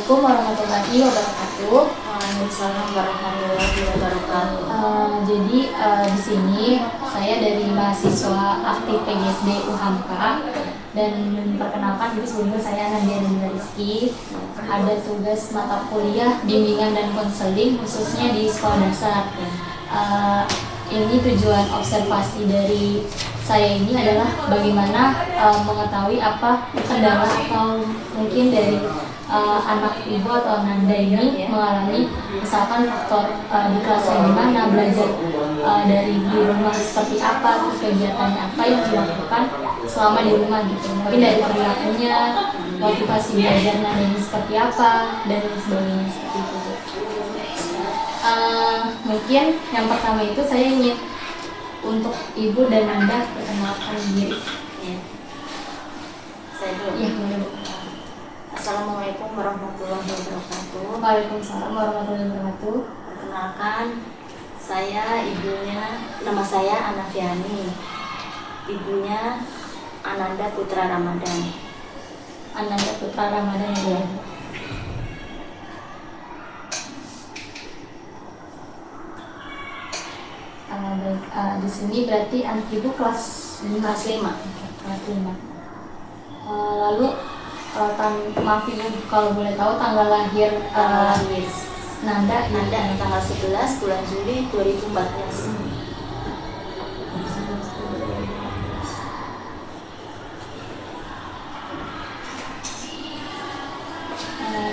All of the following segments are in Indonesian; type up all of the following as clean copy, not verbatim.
Assalamualaikum warahmatullahi wabarakatuh. Waalaikumsalam warahmatullahi wabarakatuh. Di sini saya dari mahasiswa aktif PGSD UHAMKA, dan perkenalkan diri, sebelumnya saya Nadia Rizky. Ada tugas mata kuliah bimbingan dan konseling khususnya di sekolah dasar. Ini tujuan observasi dari saya ini adalah bagaimana mengetahui apa kendala atau mungkin dari anak ibu atau Nanda ini mengalami misalkan faktor di kelasnya gimana, belajar dari di rumah seperti apa, terus kegiatannya apa yang dilakukan selama di rumah gitu. Mungkin dari perilakunya, motivasi belajar Nanda ini seperti apa, dan sebagainya seperti itu. Mungkin yang pertama itu saya ingin untuk ibu dan Nanda perkenalkan diri. Ya. Saya dulu. Ya, boleh. Assalamualaikum warahmatullahi wabarakatuh. Waalaikumsalam warahmatullahi wabarakatuh. Perkenalkan, saya ibunya, nama saya Anafiani. Ibunya Ananda Putra Ramadan. Ananda Putra Ramadan ya. Di sini berarti anak ibu kelas 5. Kelas 5. Kelas 5. Lalu maaf ibu kalau boleh tahu tanggal lahir Nanda tanggal 11 bulan Juli 2014.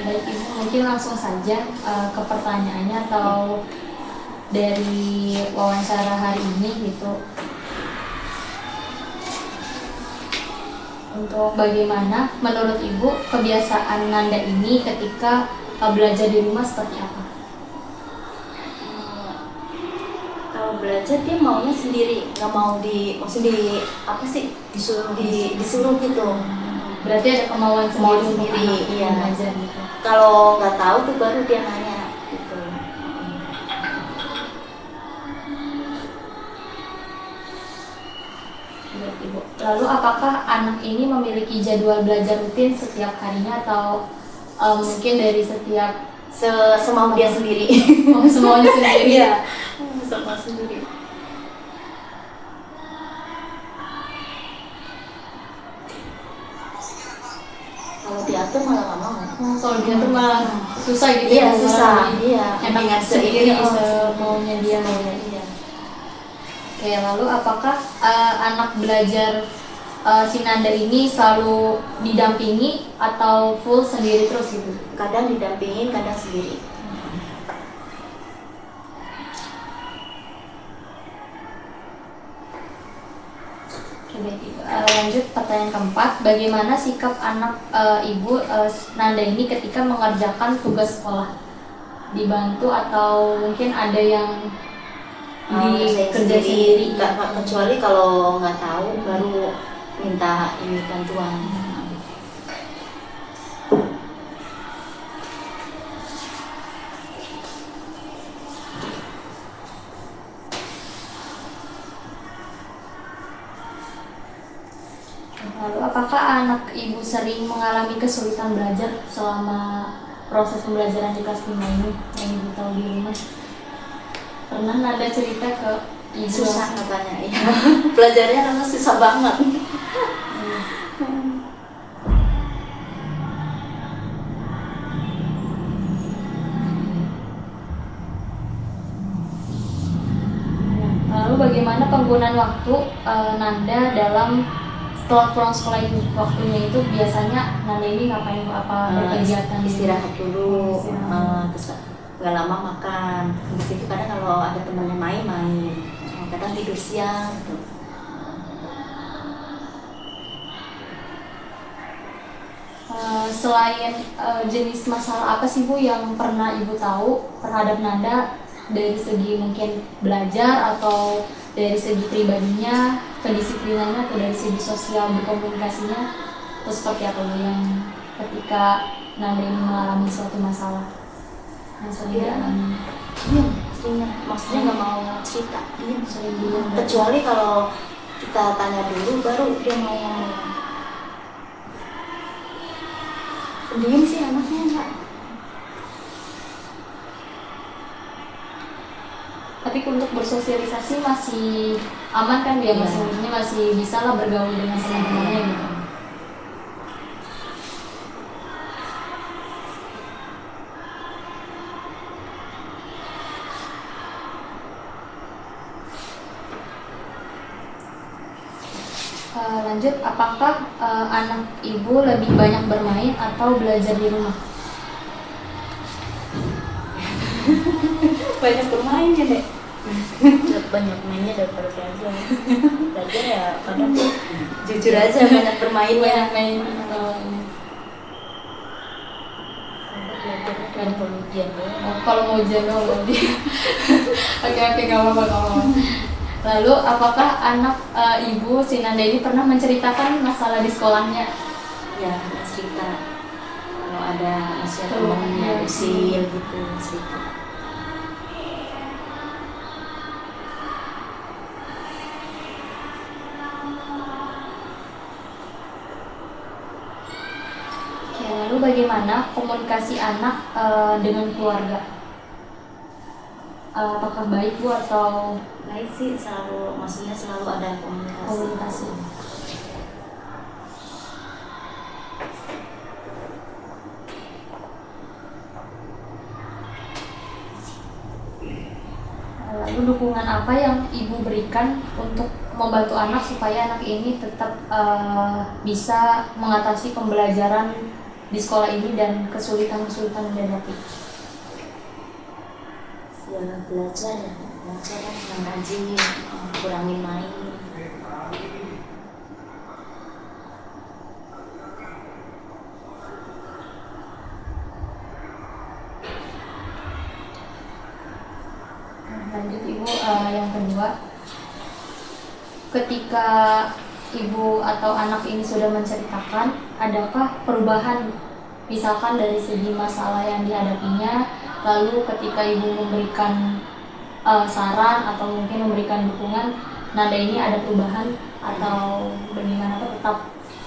Baik ibu, mungkin langsung saja ke pertanyaannya atau dari wawancara hari ini gitu. Untuk bagaimana menurut ibu kebiasaan Nanda ini ketika belajar di rumah seperti apa? Kalau belajar dia maunya sendiri, nggak mau maksudnya disuruh gitu. Berarti ada kemauan sendiri iya. Belajar gitu. Kalau nggak tahu tuh baru dia nanya gitu. Ibu. Lalu apakah anak ini memiliki jadwal belajar rutin setiap harinya atau mungkin dari setiap semau dia sendiri? Semuanya sendiri. Iya, semua sendiri. Kalau diatur malah nggak mau. Kalau dia tuh malah susah gitu. Iya, susah. Iya. Enak sendiri semaunya dia. Iya. Oke, lalu apakah anak belajar si Nanda ini selalu didampingi atau full sendiri terus gitu? Kadang didampingin, kadang sendiri. Lanjut pertanyaan keempat, bagaimana sikap anak ibu Nanda ini ketika mengerjakan tugas sekolah? Dibantu atau mungkin ada yang dikerja sendiri? Kecuali kalau nggak tahu baru minta ini bantuan. Lalu apakah anak ibu sering mengalami kesulitan belajar selama proses pembelajaran di kelas 5 ini yang ibu tahu di rumah? Pernah ada cerita ke ibu? Susah katanya, ya. Belajarnya karena susah banget. Lalu bagaimana penggunaan waktu Nanda dalam setelah pulang sekolah itu, waktunya itu biasanya Nanda ini ngapain, apa berkegiatan? Istirahat dulu, terus nggak lama makan. Di situ kadang kalau ada temannya main, kadang tidur siang gitu. Selain jenis masalah apa sih Bu yang pernah ibu tahu terhadap Nanda dari segi mungkin belajar atau dari segi pribadinya, kedisiplinannya, atau dari segi sosial berkomunikasinya, atau seperti apa Bu yang ketika Nanda ini mengalami suatu masalah yang sering dialami? Iya, maksudnya nggak mau cerita. Iya, sering bilang. Kecuali kalau kita tanya dulu baru dia mau ngomong. Pendiam sih anaknya, enggak. tapi untuk bersosialisasi masih aman kan dia, Iya. masih bisa lah bergaul dengan teman-temannya gitu. Lanjut, apakah anak ibu lebih banyak bermain atau belajar di rumah? Banyak bermain ya dek. Banyak mainnya daripada belajar. Belajar ya kadang jujur aja banyak bermainnya. Banyak main. Belajarnya kan kalau ujian doang. Kalau mau ujian doang berarti. Oke, nggak apa-apa kalau. Lalu, apakah anak ibu si Nanda ini pernah menceritakan masalah di sekolahnya? Ya cerita kalau ada nasihat Tuh, temannya iya. usil gitu cerita. Oke, lalu bagaimana komunikasi anak dengan keluarga? Apakah baik Bu atau Baik sih, maksudnya selalu ada komunikasi? Lalu dukungan apa yang ibu berikan untuk membantu anak supaya anak ini tetap bisa mengatasi pembelajaran di sekolah ini dan kesulitan-kesulitan yang dihadapi? Ya belajar yang rajin, kurangin main. Lanjut Ibu, yang kedua, ketika ibu atau anak ini sudah menceritakan, adakah perubahan misalkan dari segi masalah yang dihadapinya, lalu ketika ibu memberikan saran atau mungkin memberikan dukungan, nada ini ada perubahan atau bagaimana, atau tetap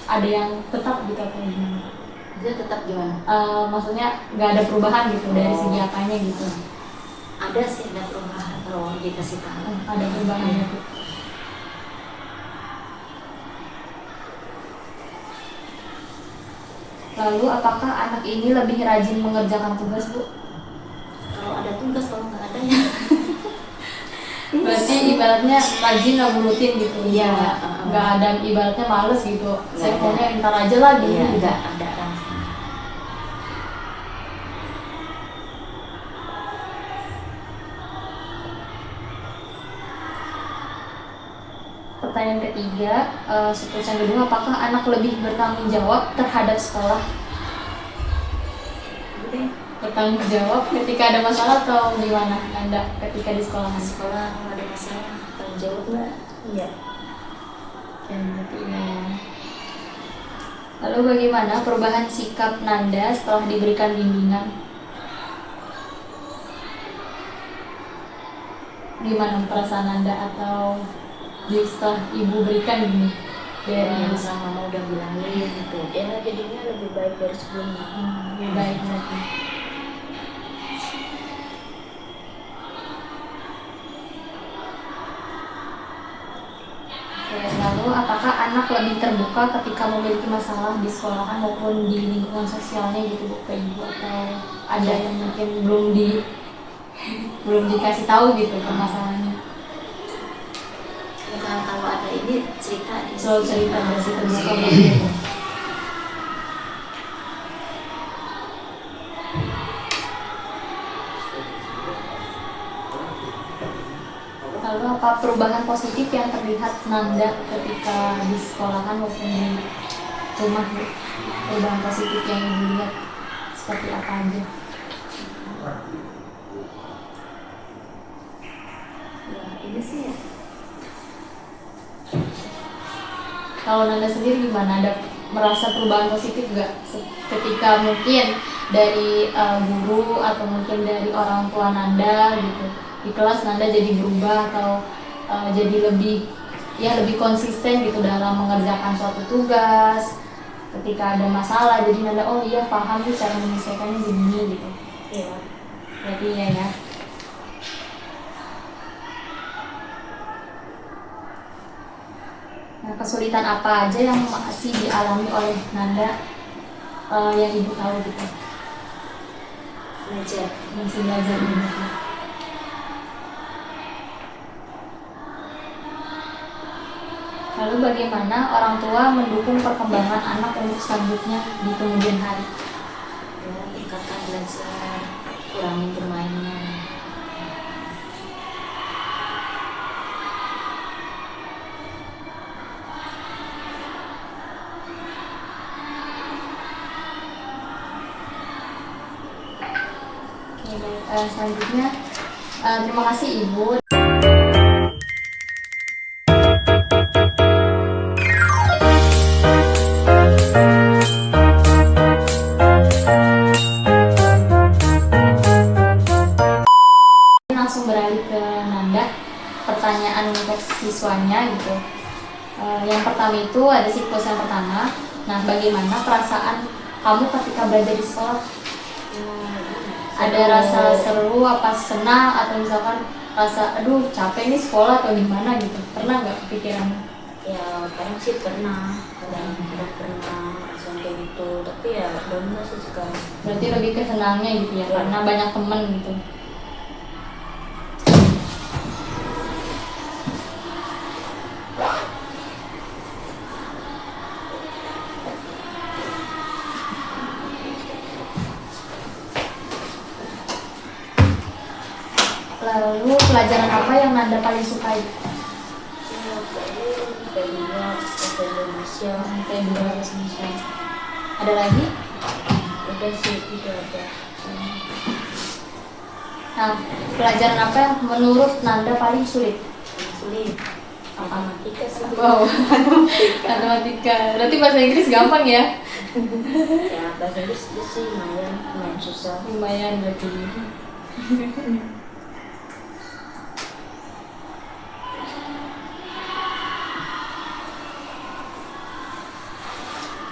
ada yang tetap gitu atau gimana? Dia tetap gimana? Maksudnya nggak ada perubahan gitu dari segi apanya gitu? Ada sih, ada perubahan kalau dikasih tahu. Ada perubahan gitu. Lalu apakah anak ini lebih rajin mengerjakan tugas Bu? Kalau ada tugas, kalau nggak ada ya. Berarti ibaratnya rajin lah rutin gitu. Iya. Nggak ada ibaratnya males gitu. Saya Nggak maunya ntar aja lah gitu. Iya, gitu. nggak ada kan. Pertanyaan ketiga, seterusnya kedua, apakah anak lebih bertanggung jawab terhadap sekolah? Bertanggung jawab ketika ada masalah atau gimana Anda ketika di sekolah? Sekolah kalau ada masalah tanggung jawab nggak? Iya. Berarti iya. Lalu bagaimana perubahan sikap Nanda setelah diberikan bimbingan? Gimana perasaan Nanda atau setelah ibu berikan gini? Yang sama mama udah bilangin gitu. Ya jadinya lebih baik dari sebelumnya. Lebih baik berarti. Oke, lalu apakah anak lebih terbuka ketika memiliki masalah di sekolahan maupun di lingkungan sosialnya gitu Bu, ke ibu, atau ada yang mungkin belum dikasih tahu gitu permasalahannya? Ya, kalau ada ini cerita Selalu cerita dari terbuka gitu. Lalu apa perubahan positif yang terlihat Nanda ketika di sekolahan maupun di rumah Bu? Perubahan positif yang Ibu lihat seperti apa aja? Ya ini sih ya. Kalau Nanda sendiri gimana? Ada merasa perubahan positif nggak ketika mungkin dari guru atau mungkin dari orang tua Nanda gitu di kelas, Nanda jadi berubah atau jadi lebih konsisten gitu dalam mengerjakan suatu tugas? Ketika ada masalah jadi Nanda, oh iya paham nih cara menyelesaikannya begini gitu. Iya. Berarti iya ya. kesulitan apa aja yang masih dialami oleh Nanda yang ibu tahu gitu? Belajar. Masih belajar ini. Lalu bagaimana orang tua mendukung perkembangan anak untuk selanjutnya di kemudian hari? Ya, tingkatkan belajar, kurangi bermainnya. Oke, baik. Selanjutnya terima kasih ibu. Langsung beralih ke Nanda, pertanyaan untuk siswanya gitu. Yang pertama itu ada siklus yang pertama. Nah, bagaimana perasaan kamu ketika berada di sekolah? Ada rasa seru, apa senang, atau misalkan rasa aduh capek nih sekolah atau gimana gitu? Pernah nggak kepikiran? Ya kadang sih pernah, kadang pernah langsung kayak gitu, tapi ya udah sih sekarang. Berarti lebih ke senangnya gitu ya, karena banyak temen gitu. Lalu pelajaran apa yang Nanda paling sukai? Bahasa Indonesia. Kayak dua bahasa Indonesia. Ada lagi? Udah sih, udah ada. Nah, pelajaran apa yang menurut Nanda paling sulit? Sulit. Matematika sih. Wow, matematika. Berarti bahasa Inggris gampang ya? Ya bahasa Inggris itu sih lumayan susah. Lumayan berarti.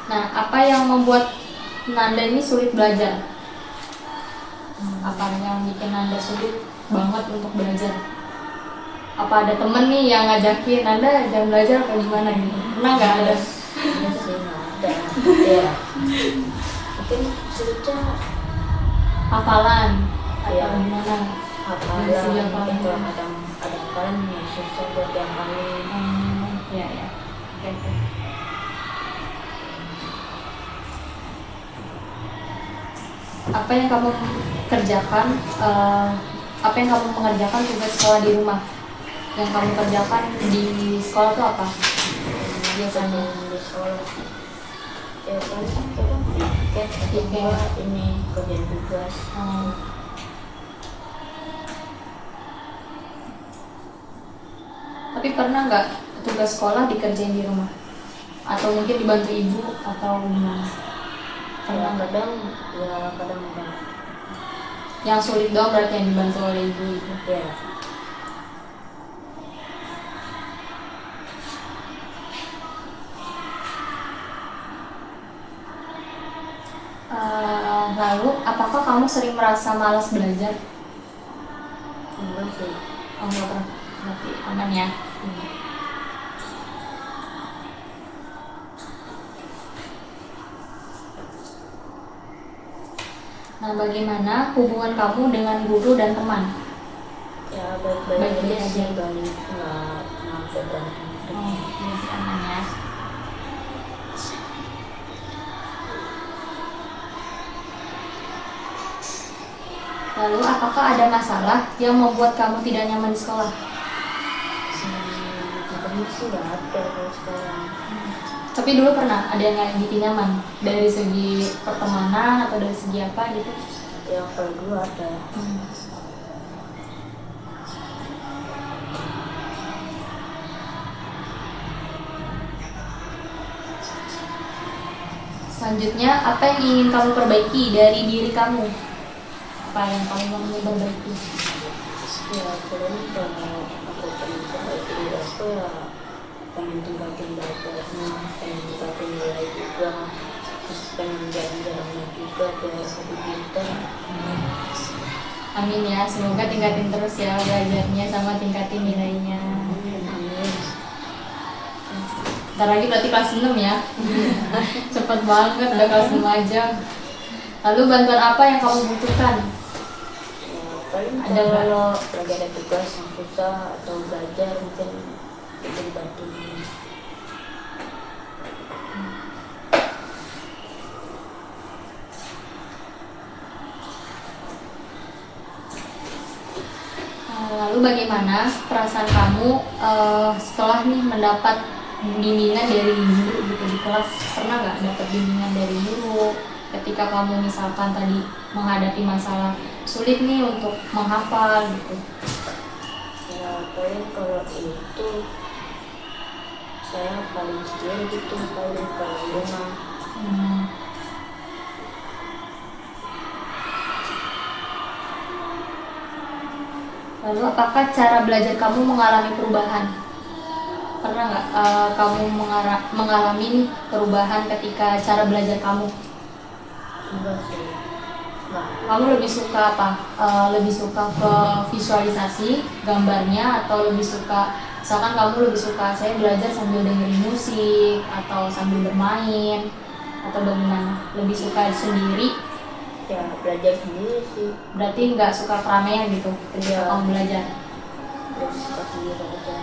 Nah, apa yang membuat Nanda ini sulit belajar? Apa yang bikin Nanda sulit banget untuk belajar? Apa ada temen nih yang ngajakin Nanda jangan belajar atau gimana gitu? Pernah nggak ada? Iya sih, nggak ada. Ya. Mungkin sulitnya Hafalan atau ya, gimana? hafalan. Dari segi Mungkin hafalan. kalau kadang ada hafalan ya susah buat dihafalin. Ya ya. Oke, oke. Apa yang kamu kerjakan? Apa yang kamu mengerjakan tugas sekolah di rumah? Yang kamu kerjakan di sekolah itu apa? Biasanya Di sekolah ya paling kadang tiket atau buat ini kerjaan tugas. Tapi pernah nggak tugas sekolah dikerjain di rumah? Atau mungkin dibantu ibu atau gimana? Ya kadang ya kadang enggak. Yang sulit doang berarti yang dibantu oleh ibu itu. Ya. Lalu, apakah kamu sering merasa malas belajar? Enggak sih. Oh, enggak pernah. Berarti aman ya. Nah, bagaimana hubungan kamu dengan guru dan teman? Ya baik-baik Baik-baik aja aja. sih, balik nggak sampai berantem. Berarti aman ya. Lalu, apakah ada masalah yang membuat kamu tidak nyaman di sekolah? Katanya sih nggak ada kalau sekarang. Tapi dulu pernah ada yang nggak bikin nyaman dari segi pertemanan atau dari segi apa gitu? Ya kalau dulu ada. Selanjutnya, apa yang ingin kamu perbaiki dari diri kamu? Apa yang kamu mau perbaiki? Ya kalau aku pengen perbaiki diri aku ya pengen tingkatin belajarnya, pengen tingkatin nilai juga, terus pengen jalan-jalannya juga biar lebih pintar. Amin ya, semoga tingkatin terus ya belajarnya sama tingkatin nilainya. Amin. Ntar lagi berarti kelas 6 ya. Cepet banget, udah kelas 6 aja. Lalu bantuan apa yang kamu butuhkan? Ya, paling Ada nggak? kalau lagi ada tugas yang susah atau belajar mungkin itu dibantu. Lalu bagaimana perasaan kamu setelah nih mendapat bimbingan dari guru gitu di kelas? Pernah nggak dapat bimbingan dari guru ketika kamu misalkan tadi menghadapi masalah sulit nih untuk menghafal gitu? Ya paling kalau itu saya paling sendiri gitu paling kalau rumah. Hmm. Lalu apakah cara belajar kamu mengalami perubahan? Pernah nggak kamu mengalami nih perubahan ketika cara belajar kamu? Enggak sih, enggak. Kamu lebih suka apa? Lebih suka ke visualisasi gambarnya atau lebih suka, misalkan kamu lebih suka saya belajar sambil dengerin musik atau sambil bermain atau bagaimana? Lebih suka sendiri? Ya belajar sendiri sih, Berarti nggak suka keramaian gitu ketika Iya. kamu belajar? terus suka sendiri aja.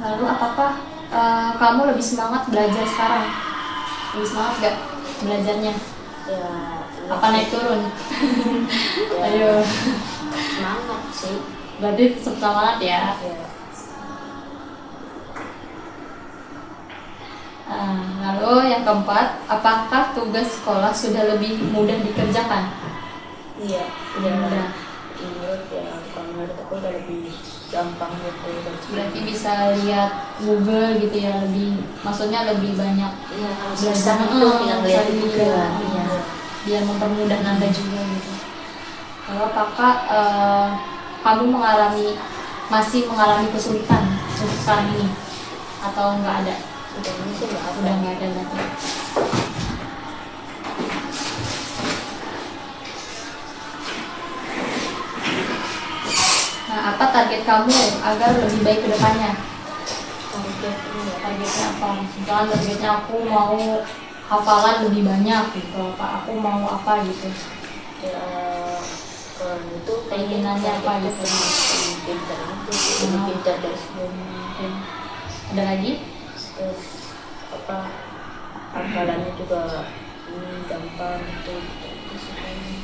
Lalu apakah kamu lebih semangat belajar sekarang? Lebih semangat gak belajarnya? Ya Apa naik turun? ya, Ayo, semangat sih. berarti semangat ya. Ya Lalu yang keempat, apakah tugas sekolah sudah lebih mudah dikerjakan? iya Lebih ya mudah. menurut ya kalau menurut aku udah lebih gampang gitu dan Berarti bisa lihat Google gitu ya, lebih, maksudnya lebih banyak iya kalau belajar. susah itu tinggal lihat Cari juga. iya. Biar mempermudah Nanda juga gitu. Lalu apakah kamu masih mengalami kesulitan untuk sekarang ini atau nggak ada? Udah ini sih nggak ada. Udah nggak ada berarti. Nah, apa target kamu agar lebih baik ke depannya? Targetnya apa? Misalkan targetnya aku mau hafalan lebih banyak gitu, aku mau apa gitu. Ya kalau itu Keinginannya apa gitu? lebih pintar itu lebih pintar dari sebelumnya. Oke. Ada lagi? Terus apa hafalannya juga ini gampang gitu gitu sih kayaknya.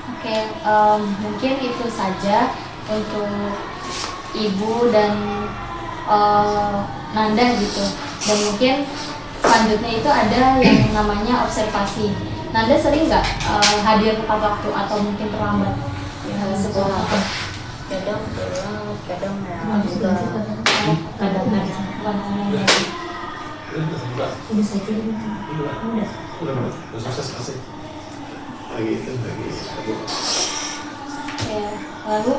Oke, mungkin itu saja untuk Ibu dan Nanda gitu. Dan mungkin selanjutnya itu ada yang namanya observasi. Nanda sering nggak hadir tepat waktu atau mungkin terlambat Ya, sekolah? kadang telat kadang ya enggak. Kadang-kadang. Udah saya kirim itu. Udah sukses masih lagi. Ya. Lalu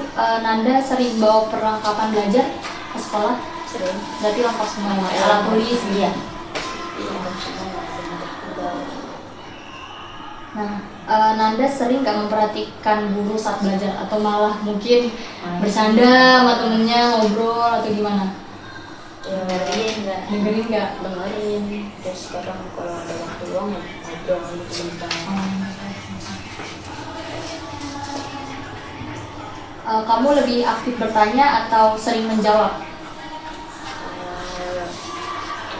Nanda sering bawa perlengkapan belajar ke sekolah? Sering Berarti lengkap semua ya? Alat tulis gitu ya? iya semua udah. Nah, Nanda sering gak memperhatikan guru saat belajar atau malah mungkin bercanda sama temennya, ngobrol atau gimana? Ya Dengerin nggak? dengerin terus kadang kalau ada waktu luang ya ngobrol gitu tentang Kamu lebih aktif bertanya atau sering menjawab?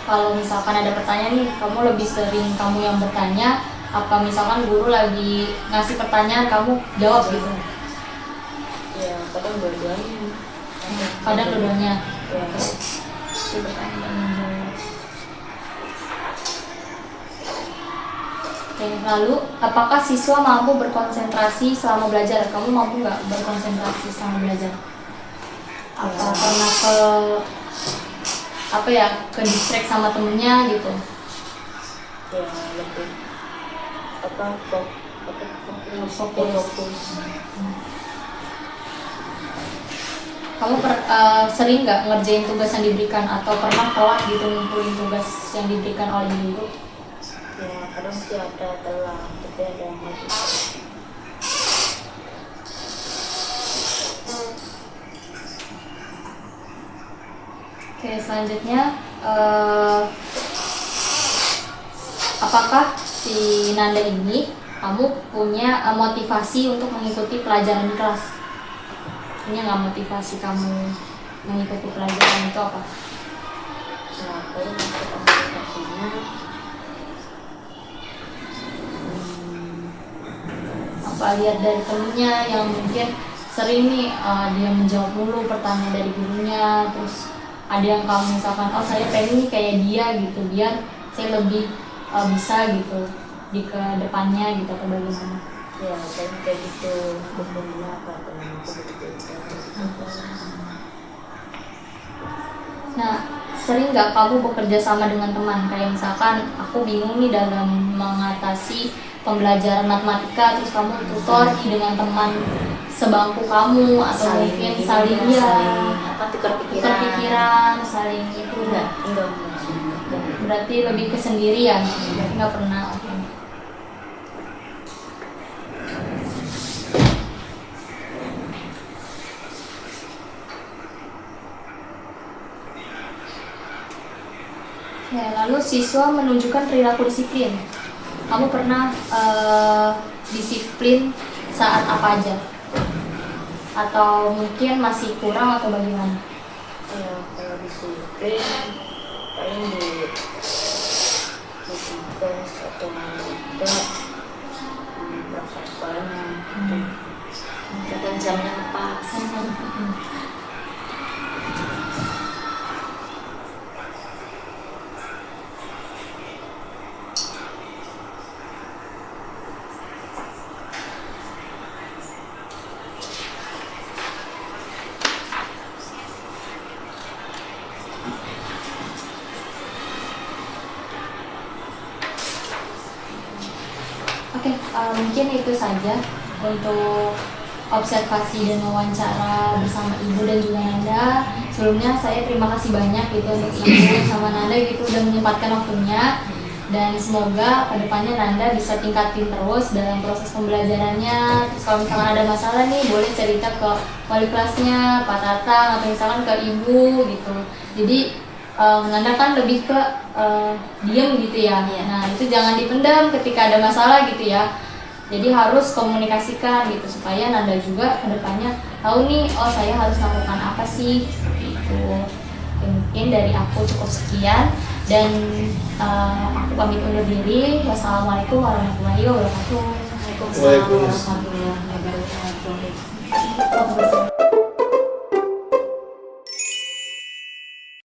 Kalau misalkan ada pertanyaan nih, kamu lebih sering kamu yang bertanya, apa misalkan guru lagi ngasih pertanyaan kamu jawab gitu? ya kadang dua-duanya. Kadang keduanya. Ya Bertanya dan menjawab. Oke, lalu apakah siswa mampu berkonsentrasi selama belajar? Kamu mampu nggak berkonsentrasi selama belajar? Apa karena apa ya, ke distract sama temennya gitu. Ya lebih fokus. Kamu sering nggak ngerjain tugas yang diberikan atau pernah telat gitu ngumpulin tugas yang diberikan oleh guru? Ya kadang sih ada telat, tapi ada yang lagi. Oke, selanjutnya apakah si Nanda ini kamu punya motivasi untuk mengikuti pelajaran di kelas? Punya nggak motivasi kamu mengikuti pelajaran itu apa? Nah kalau untuk aplikasinya Apa lihat dari temennya yang mungkin sering nih dia menjawab dulu pertanyaan dari gurunya, terus ada yang kamu misalkan oh saya pengen nih kayak dia gitu biar saya lebih bisa gitu di ke depannya gitu atau bagaimana? ya kayak gitu berbeda apa teman aku berbeda. Nah, sering nggak kamu bekerja sama dengan teman? Kayak misalkan aku bingung nih dalam mengatasi pembelajaran matematika, terus kamu tutor nih dengan teman sebangku kamu atau mungkin saling tukar tukar pikiran, saling itu. enggak. Berarti lebih ke sendirian, berarti nggak pernah. Oke. Ya, lalu siswa menunjukkan perilaku disiplin. Kamu pernah disiplin saat apa aja? Atau mungkin masih kurang atau bagaimana? Ya kalau disiplin paling di tugas atau enggak berapa sekolahnya kadang jamnya pas. Oke, mungkin itu saja untuk observasi dan wawancara bersama Ibu dan juga Nanda. Sebelumnya saya terima kasih banyak gitu untuk Ibu sama Nanda gitu udah menyempatkan waktunya, dan semoga kedepannya Nanda bisa tingkatin terus dalam proses pembelajarannya. Terus kalau misalkan ada masalah nih boleh cerita ke wali kelasnya, Pak Tatang, atau misalkan ke Ibu gitu. Jadi Nanda kan lebih ke diem gitu ya. Nah itu jangan dipendam ketika ada masalah gitu ya. Jadi harus komunikasikan gitu supaya Nanda juga kedepannya tahu nih, oh saya harus lakukan apa sih gitu. Oke, mungkin dari aku cukup sekian dan aku pamit undur diri. Wassalamualaikum warahmatullahi wabarakatuh. Waalaikumsalam warahmatullahi wabarakatuh.